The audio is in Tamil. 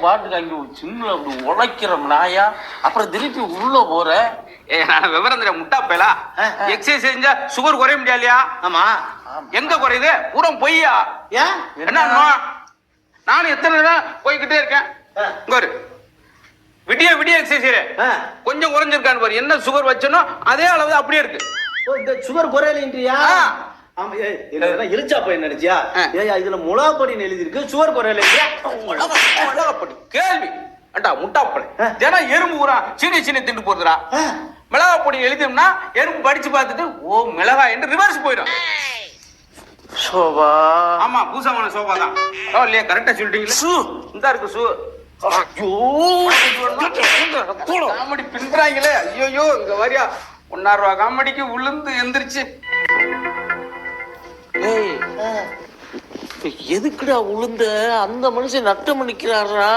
பாட்டுக்கு அங்கே ஒரு சின்ன அப்படி உழைக்கிற நாயா, அப்புறம் திருப்பி உள்ள போற. நான் விவரம் தெரியும் முட்டாப்பேலா. எக்ஸசைஸ் செஞ்சா சுகர் குறைய முடியலையா? ஆமா. எங்க குறையுது? பூரா பொய்யா? ஏன் என்ன நானும் எத்தனை நேரம் போய்கிட்டே இருக்கேன். இங்க ஒரு விடிய விடிய எக்ஸசைஸ் கொஞ்சம் குறைஞ்சிருக்கான்னு பாரு. என்ன சுகர் வச்சனோ அதே அளவு அப்படியே இருக்கு. இந்த சுகர் குறையலைன்றியா? இழுச்சா போய் நினைச்சியா? ஏயா இதுல முளாப்படின்னு எழுதி இருக்கு, சுகர் குறையலைன்றியா? மிளகாப்படி கேள்வி அண்டா முட்டாப்படி. தினம் எறும்பு ஊரா சீனி சீனி திண்டு போடுறா. மிளகாப்பொடி எழுதினோம்னா எறும்பு படிச்சு பார்த்துட்டு ஓ மிளகா என்று ரிவர்ஸ் போயிடும். சோபா. ஆமா பூசமான சோபா தான். இல்லையா கரெக்டா சொல்லிட்டீங்களா? சூ இந்த இருக்கு சூ. காமெடி பின்றாங்களே. ஐயோ இங்க வரியா 1,000 ரூபா காமெடிக்கு உளுந்து எந்திரிச்சு. எதுக்குடா உளுந்த? அந்த மனுஷன் நட்டம் பண்ணிக்கிறாரா?